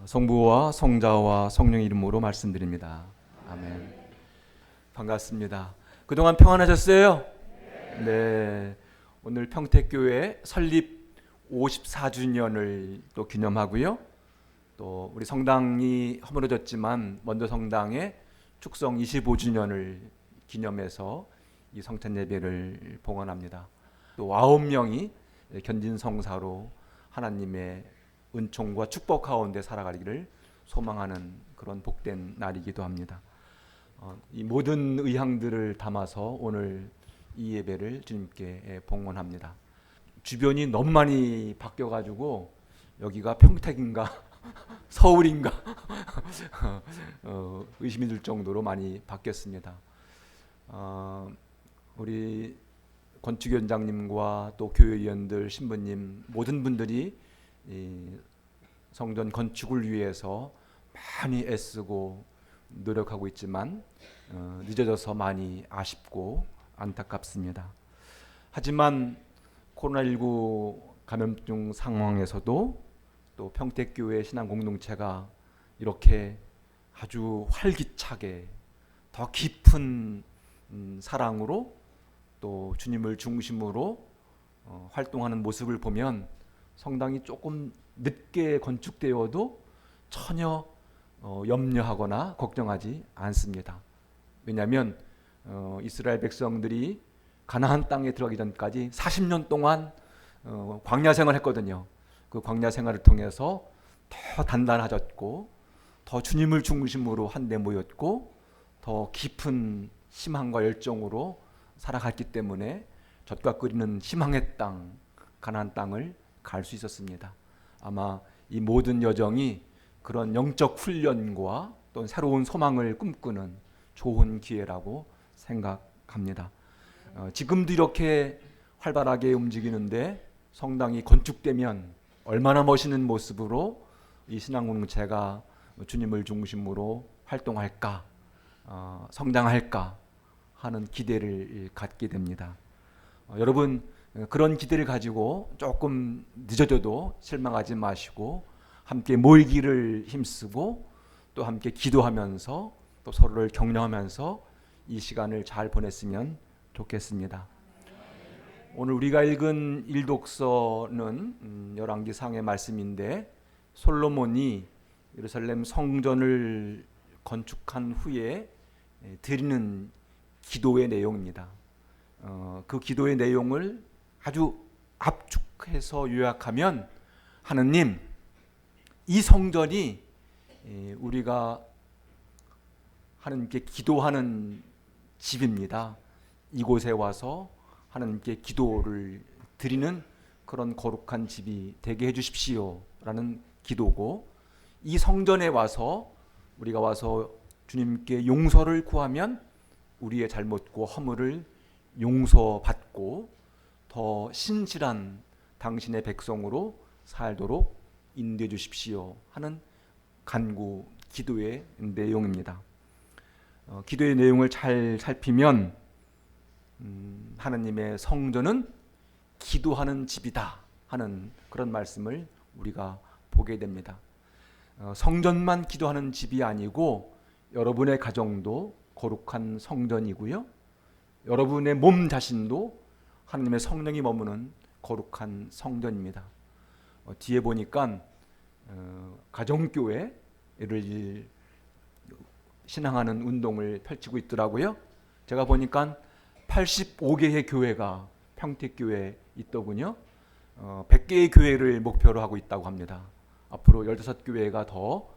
성부와 성자와 성령 이름으로 말씀드립니다. 아멘. 반갑습니다. 그동안 평안하셨어요? 네. 오늘 평택교회 설립 54주년을 또 기념하고요. 또 우리 성당이 허물어졌지만 먼저 성당의 축성 25주년을 기념해서 이 성찬 예배를 봉헌합니다. 또 9명이 견진성사로 하나님의 은총과 축복 가운데 살아가기를 소망하는 그런 복된 날이기도 합니다. 이 모든 의향들을 담아서 오늘 이 예배를 주님께 봉헌합니다. 주변이 너무 많이 바뀌어가지고 여기가 평택인가 서울인가 의심이 들 정도로 많이 바뀌었습니다. 우리 건축위원장님과 또 교회위원들, 신부님 모든 분들이 이 성전 건축을 위해서 많이 애쓰고 노력하고 있지만 늦어져서 많이 아쉽고 안타깝습니다. 하지만 코로나19 감염증 상황에서도 또 평택교회 신앙 공동체가 이렇게 아주 활기차게 더 깊은 사랑으로 또 주님을 중심으로 활동하는 모습을 보면 성당이 조금 늦게 건축되어도 전혀 염려하거나 걱정하지 않습니다. 왜냐하면 이스라엘 백성들이 가나안 땅에 들어가기 전까지 40년 동안 광야 생활했거든요. 그 광야 생활을 통해서 더 단단해졌고 더 주님을 중심으로 한데 모였고 더 깊은 희망과 열정으로 살아갔기 때문에 젖과 끓이는 희망의 땅 가나안 땅을 갈 수 있었습니다. 아마 이 모든 여정이 그런 영적 훈련과 또 새로운 소망을 꿈꾸는 좋은 기회라고 생각합니다. 지금도 이렇게 활발하게 움직이는데 성당이 건축되면 얼마나 멋있는 모습으로 이 신앙공동체가 주님을 중심으로 활동할까, 성장할까 하는 기대를 갖게 됩니다. 여러분 그런 기대를 가지고 조금 늦어져도 실망하지 마시고 함께 모이기를 힘쓰고 또 함께 기도하면서 또 서로를 격려하면서 이 시간을 잘 보냈으면 좋겠습니다. 오늘 우리가 읽은 일독서는 열왕기상의 말씀인데 솔로몬이 예루살렘 성전을 건축한 후에 드리는 기도의 내용입니다. 그 기도의 내용을 아주 압축해서 요약하면 하느님, 이 성전이 우리가 하나님께 기도하는 집입니다. 이곳에 와서 하나님께 기도를 드리는 그런 거룩한 집이 되게 해주십시오 라는 기도고, 이 성전에 와서 우리가 와서 주님께 용서를 구하면 우리의 잘못과 허물을 용서받고 더 신실한 당신의 백성으로 살도록 인도해 주십시오 하는 간구 기도의 내용입니다. 기도의 내용을 잘 살피면 하나님의 성전은 기도하는 집이다 하는 그런 말씀을 우리가 보게 됩니다. 성전만 기도하는 집이 아니고 여러분의 가정도 거룩한 성전이고요. 여러분의 몸 자신도 하나님의 성령이 머무는 거룩한 성전입니다. 뒤에 보니까 가정교회를 신앙하는 운동을 펼치고 있더라고요. 제가 보니까 85개의 교회가 평택교회에 있더군요. 100개의 교회를 목표로 하고 있다고 합니다. 앞으로 15교회가 더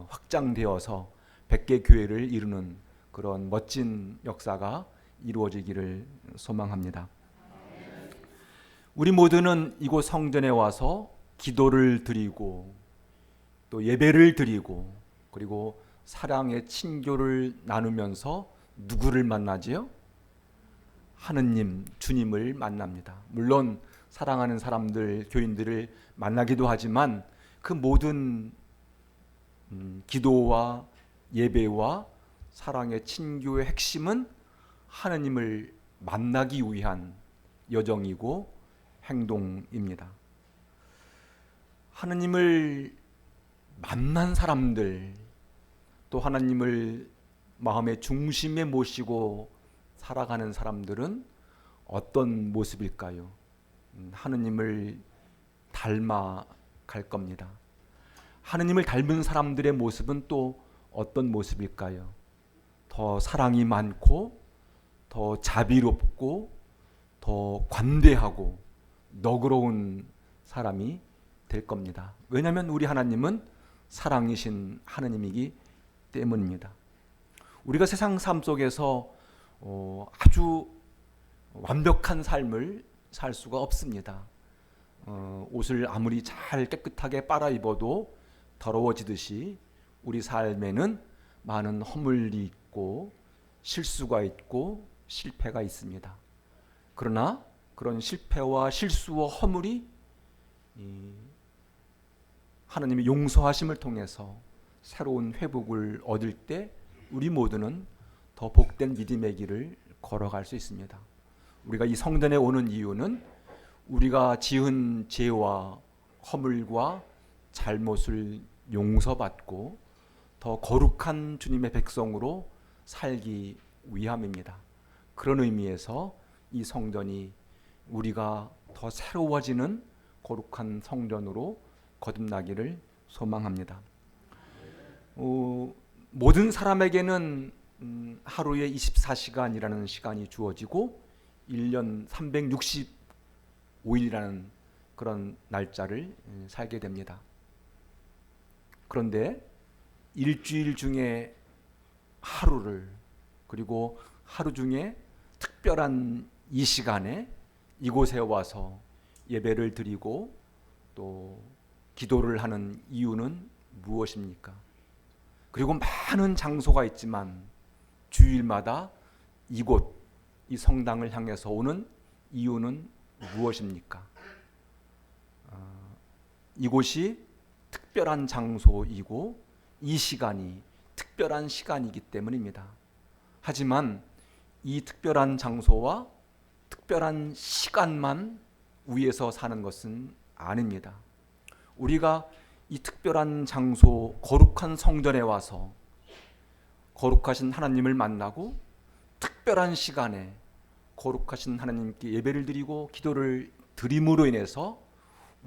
확장되어서 100개 교회를 이루는 그런 멋진 역사가 이루어지기를 소망합니다. 우리 모두는 이곳 성전에 와서 기도를 드리고 또 예배를 드리고 그리고 사랑의 친교를 나누면서 누구를 만나지요? 하느님, 주님을 만납니다. 물론 사랑하는 사람들, 교인들을 만나기도 하지만 그 모든 기도와 예배와 사랑의 친교의 핵심은 하느님을 만나기 위한 여정이고 행동입니다. 하느님을 만난 사람들, 또 하나님을 마음의 중심에 모시고 살아가는 사람들은 어떤 모습일까요? 하느님을 닮아 갈 겁니다. 하느님을 닮은 사람들의 모습은 또 어떤 모습일까요? 더 사랑이 많고, 더 자비롭고, 더 관대하고 너그러운 사람이 될 겁니다. 왜냐하면 우리 하나님은 사랑이신 하느님이기 때문입니다. 우리가 세상 삶 속에서 아주 완벽한 삶을 살 수가 없습니다. 옷을 아무리 잘 깨끗하게 빨아 입어도 더러워지듯이 우리 삶에는 많은 허물이 있고 실수가 있고 실패가 있습니다. 그러나 그런 실패와 실수와 허물이 하나님의 용서하심을 통해서 새로운 회복을 얻을 때 우리 모두는 더 복된 믿음의 길을 걸어갈 수 있습니다. 우리가 이 성전에 오는 이유는 우리가 지은 죄와 허물과 잘못을 용서받고 더 거룩한 주님의 백성으로 살기 위함입니다. 그런 의미에서 이 성전이 우리가 더 새로워지는 거룩한 성전으로 거듭나기를 소망합니다. 모든 사람에게는 하루에 24시간이라는 시간이 주어지고 1년 365일이라는 그런 날짜를 살게 됩니다. 그런데 일주일 중에 하루를, 그리고 하루 중에 특별한 이 시간에 이곳에 와서 예배를 드리고 또 기도를 하는 이유는 무엇입니까? 그리고 많은 장소가 있지만 주일마다 이곳, 이 성당을 향해서 오는 이유는 무엇입니까? 이곳이 특별한 장소이고 이 시간이 특별한 시간이기 때문입니다. 하지만 이 특별한 장소와 특별한 시간만 위해서 사는 것은 아닙니다. 우리가 이 특별한 장소, 거룩한 성전에 와서 거룩하신 하나님을 만나고 특별한 시간에 거룩하신 하나님께 예배를 드리고 기도를 드림으로 인해서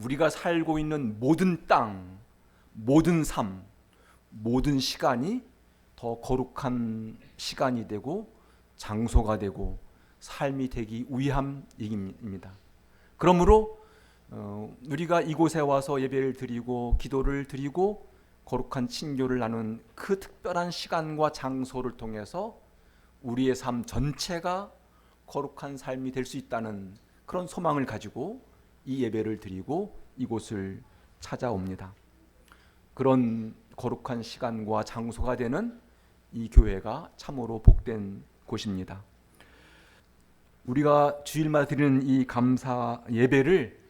우리가 살고 있는 모든 땅, 모든 삶, 모든 시간이 더 거룩한 시간이 되고 장소가 되고 삶이 되기 위함입니다. 그러므로 우리가 이곳에 와서 예배를 드리고 기도를 드리고 거룩한 친교를 나눈 그 특별한 시간과 장소를 통해서 우리의 삶 전체가 거룩한 삶이 될 수 있다는 그런 소망을 가지고 이 예배를 드리고 이곳을 찾아옵니다. 그런 거룩한 시간과 장소가 되는 이 교회가 참으로 복된 곳입니다. 우리가 주일마다 드리는 이 감사 예배를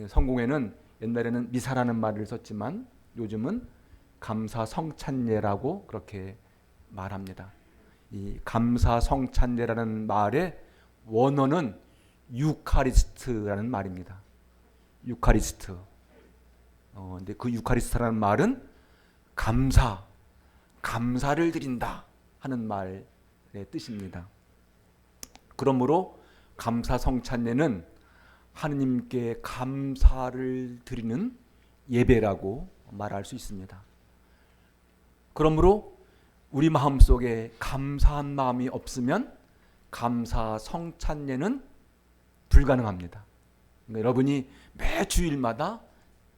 성공회는 옛날에는 미사라는 말을 썼지만 요즘은 감사 성찬예라고 그렇게 말합니다. 이 감사 성찬예라는 말의 원어는 유카리스트라는 말입니다. 유카리스트. 근데 그 유카리스트라는 말은 감사를 드린다 하는 말의 뜻입니다. 그러므로 감사 성찬예는 하느님께 감사를 드리는 예배라고 말할 수 있습니다. 그러므로 우리 마음속에 감사한 마음이 없으면 감사 성찬예는 불가능합니다. 그러니까 여러분이 매 주일마다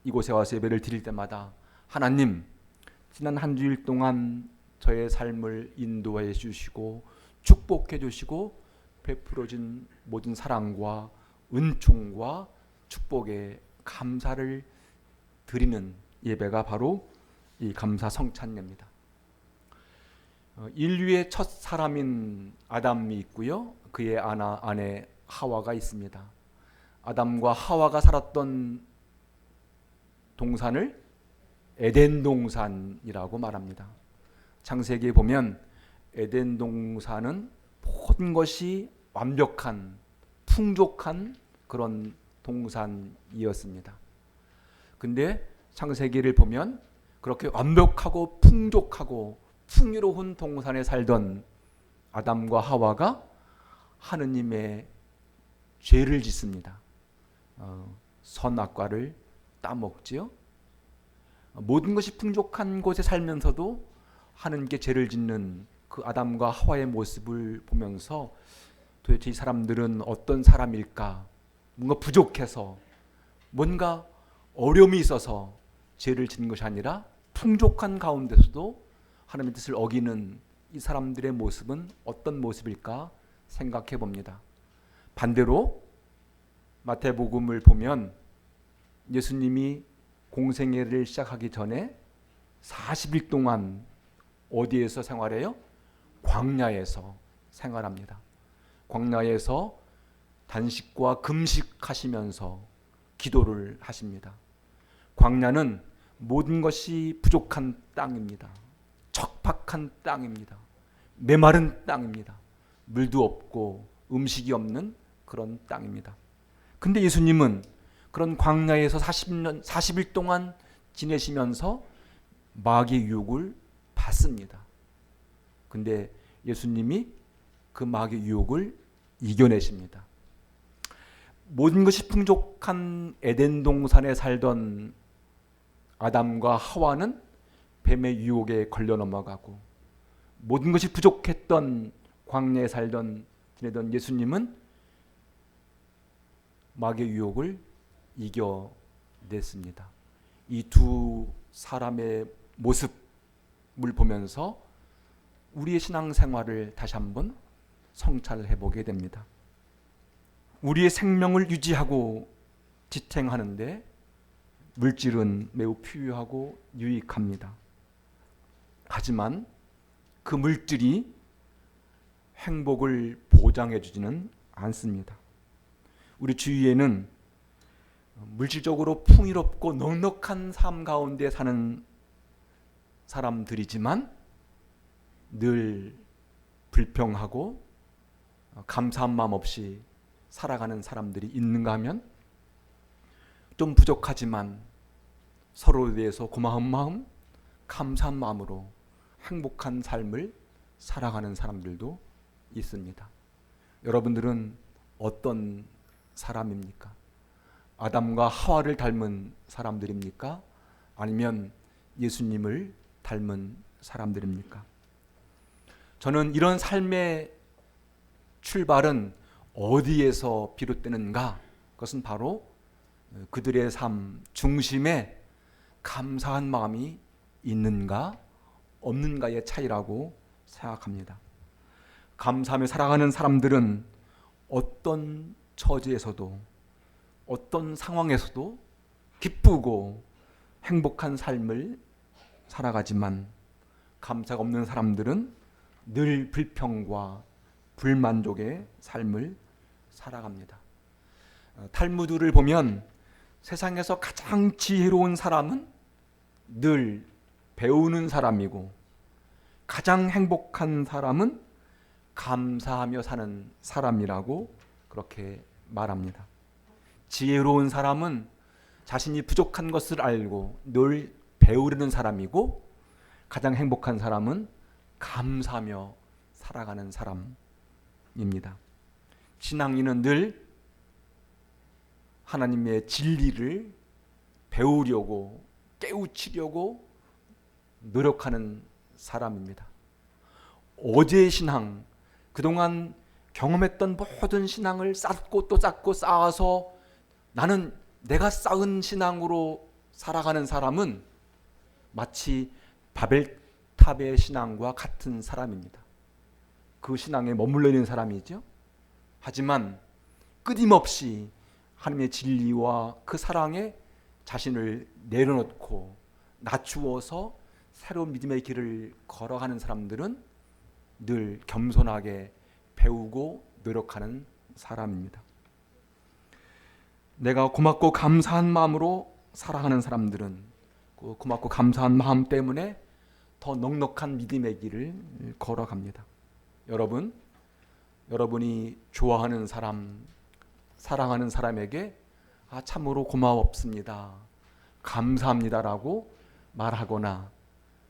이곳에 와서 예배를 드릴 때마다 하나님, 지난 한 주일 동안 저의 삶을 인도해 주시고 축복해 주시고 베풀어진 모든 사랑과 은총과 축복에 감사를 드리는 예배가 바로 이 감사 성찬예입니다. 인류의 첫 사람인 아담이 있고요. 그의 아내 하와가 있습니다. 아담과 하와가 살았던 동산을 에덴 동산이라고 말합니다. 창세기에 보면 에덴 동산은 모든 것이 완벽한, 풍족한 그런 동산이었습니다. 근데 창세기를 보면 그 그렇게 완벽하고 풍족하고 풍요로운 동산에 살던 아담과 하와가 하느님의 죄를 짓습니다. 선악과를 따먹지요. 모든 것이 풍족한 곳에 살면서도 하느님께 죄를 짓는 그 아담과 하와의 모습을 보면서 도대체 이 사람들은 어떤 사람일까? 뭔가 부족해서, 뭔가 어려움이 있어서 죄를 짓는 것이 아니라 풍족한 가운데서도 하나님의 뜻을 어기는 이 사람들의 모습은 어떤 모습일까 생각해 봅니다. 반대로 마태복음을 보면 예수님이 공생애를 시작하기 전에 40일 동안 어디에서 생활해요? 광야에서 생활합니다. 광야에서 단식과 금식하시면서 기도를 하십니다. 광야는 모든 것이 부족한 땅입니다. 척박한 땅입니다. 메마른 땅입니다. 물도 없고 음식이 없는 그런 땅입니다. 근데 예수님은 그런 광야에서 40일 동안 지내시면서 마귀의 유혹을 받습니다. 근데 예수님이 그 마귀의 유혹을 이겨내십니다. 모든 것이 풍족한 에덴 동산에 살던 아담과 하와는 뱀의 유혹에 걸려 넘어가고, 모든 것이 부족했던 광야에 지내던 예수님은 마귀의 유혹을 이겨냈습니다. 이 두 사람의 모습을 보면서 우리의 신앙생활을 다시 한번 성찰해 보게 됩니다. 우리의 생명을 유지하고 지탱하는데 물질은 매우 필요하고 유익합니다. 하지만 그 물질이 행복을 보장해 주지는 않습니다. 우리 주위에는 물질적으로 풍요롭고 넉넉한 삶 가운데 사는 사람들이지만 늘 불평하고 감사한 마음 없이 살아가는 사람들이 있는가 하면, 좀 부족하지만 서로에 대해서 고마운 마음, 감사한 마음으로 행복한 삶을 살아가는 사람들도 있습니다. 여러분들은 어떤 사람입니까? 아담과 하와를 닮은 사람들입니까? 아니면 예수님을 닮은 사람들입니까? 저는 이런 삶의 출발은 어디에서 비롯되는가? 그것은 바로 그들의 삶 중심에 감사한 마음이 있는가 없는가의 차이라고 생각합니다. 감사하며 살아가는 사람들은 어떤 처지에서도 어떤 상황에서도 기쁘고 행복한 삶을 살아가지만, 감사가 없는 사람들은 늘 불평과 불만족의 삶을 살아갑니다. 탈무드를 보면 세상에서 가장 지혜로운 사람은 늘 배우는 사람이고, 가장 행복한 사람은 감사하며 사는 사람이라고 그렇게 말합니다. 지혜로운 사람은 자신이 부족한 것을 알고 늘 배우려는 사람이고, 가장 행복한 사람은 감사하며 살아가는 사람입니다. 신앙인은 늘 하나님의 진리를 배우려고 깨우치려고 노력하는 사람입니다. 어제의 신앙, 그동안 경험했던 모든 신앙을 쌓고 또 쌓고 쌓아서 나는 내가 쌓은 신앙으로 살아가는 사람은 마치 바벨탑의 신앙과 같은 사람입니다. 그 신앙에 머물러 있는 사람이죠. 하지만 끊임없이 하나님의 진리와 그 사랑에 자신을 내려놓고 낮추어서 새로운 믿음의 길을 걸어가는 사람들은 늘 겸손하게 배우고 노력하는 사람입니다. 내가 고맙고 감사한 마음으로 살아가는 사람들은 그 고맙고 감사한 마음 때문에 더 넉넉한 믿음의 길을 걸어갑니다. 여러분이 좋아하는 사람, 사랑하는 사람에게 참으로 고마웠습니다, 감사합니다라고 말하거나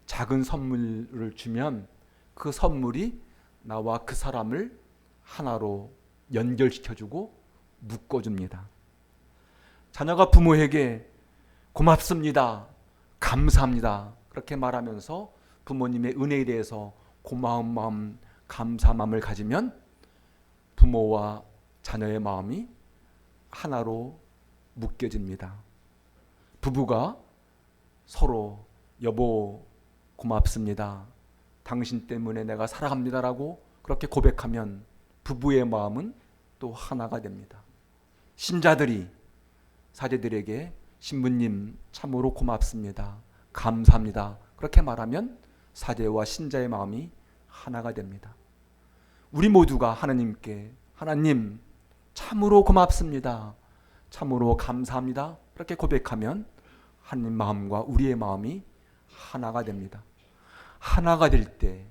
작은 선물을 주면 그 선물이 나와 그 사람을 하나로 연결시켜주고 묶어줍니다. 자녀가 부모에게 고맙습니다, 감사합니다 그렇게 말하면서 부모님의 은혜에 대해서 고마운 마음, 감사한 마음을 가지면 부모와 자녀의 마음이 하나로 묶여집니다. 부부가 서로 여보 고맙습니다, 당신 때문에 내가 살아갑니다라고 그렇게 고백하면 부부의 마음은 또 하나가 됩니다. 신자들이 사제들에게 신부님 참으로 고맙습니다, 감사합니다 그렇게 말하면 사제와 신자의 마음이 하나가 됩니다. 우리 모두가 하나님께 하나님 참으로 고맙습니다, 참으로 감사합니다 그렇게 고백하면 하나님 마음과 우리의 마음이 하나가 됩니다. 하나가 될 때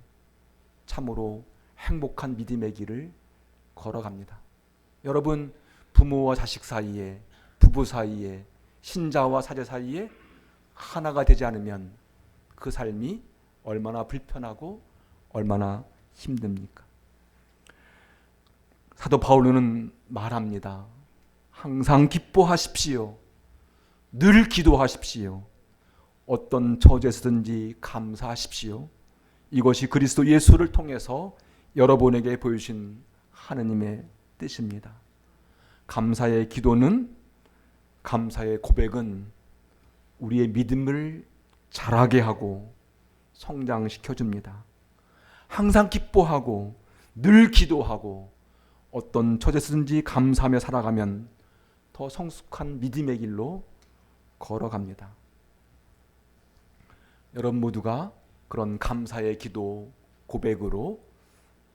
참으로 행복한 믿음의 길을 걸어갑니다. 여러분, 부모와 자식 사이에, 부부 사이에, 신자와 사제 사이에 하나가 되지 않으면 그 삶이 얼마나 불편하고 얼마나 힘듭니까? 사도 바울은 말합니다. 항상 기뻐하십시오. 늘 기도하십시오. 어떤 처지에서든지 감사하십시오. 이것이 그리스도 예수를 통해서 여러분에게 보여주신 하느님의 뜻입니다. 감사의 기도는, 감사의 고백은 우리의 믿음을 자라게 하고 성장시켜 줍니다. 항상 기뻐하고 늘 기도하고 어떤 처지에서든지 감사하며 살아가면 더 성숙한 믿음의 길로 걸어갑니다. 여러분 모두가 그런 감사의 기도 고백으로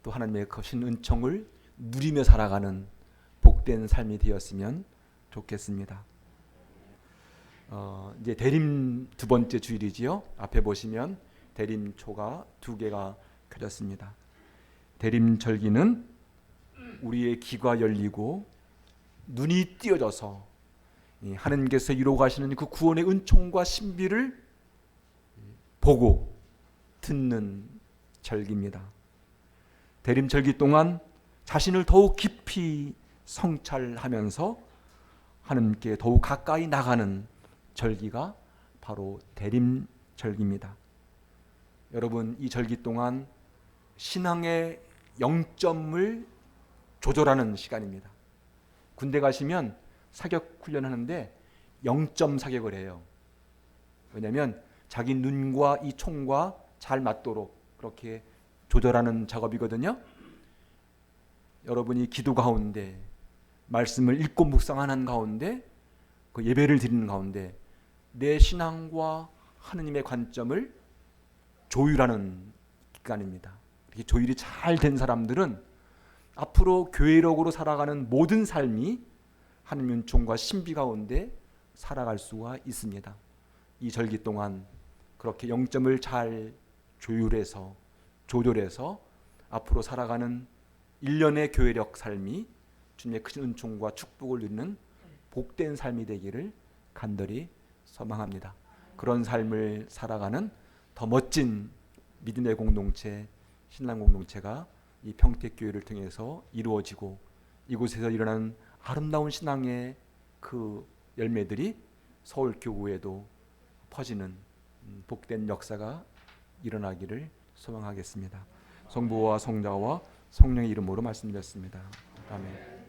또 하나님의 거신 은총을 누리며 살아가는 복된 삶이 되었으면 좋겠습니다. 이제 대림 두 번째 주일이지요. 앞에 보시면 대림초가 두 개가 켜졌습니다. 대림절기는 우리의 귀가 열리고 눈이 띄어져서 하나님께서 이루고 가시는 그 구원의 은총과 신비를 보고 듣는 절기입니다. 대림절기 동안 자신을 더욱 깊이 성찰하면서 하나님께 더욱 가까이 나가는 절기가 바로 대림절기입니다. 여러분, 이 절기 동안 신앙의 0점을 조절하는 시간입니다. 군대 가시면 사격 훈련하는데 0점 사격을 해요. 왜냐하면 자기 눈과 이 총과 잘 맞도록 그렇게 조절하는 작업이거든요. 여러분이 기도 가운데 말씀을 읽고 묵상하는 가운데 그 예배를 드리는 가운데 내 신앙과 하느님의 관점을 조율하는 기간입니다. 이렇게 조율이 잘 된 사람들은 앞으로 교회력으로 살아가는 모든 삶이 하느님의 은총과 신비 가운데 살아갈 수가 있습니다. 이 절기 동안 그렇게 0점을 잘 조율해서 조절해서 앞으로 살아가는 1년의 교회력 삶이 주님의 큰 은총과 축복을 누리는 복된 삶이 되기를 간절히 소망합니다. 그런 삶을 살아가는 더 멋진 믿음의 공동체, 신앙 공동체가 이 평택교회를 통해서 이루어지고 이곳에서 일어나는 아름다운 신앙의 그 열매들이 서울교구에도 퍼지는 복된 역사가 일어나기를 소망하겠습니다. 성부와 성자와 성령의 이름으로 말씀드렸습니다. 아멘.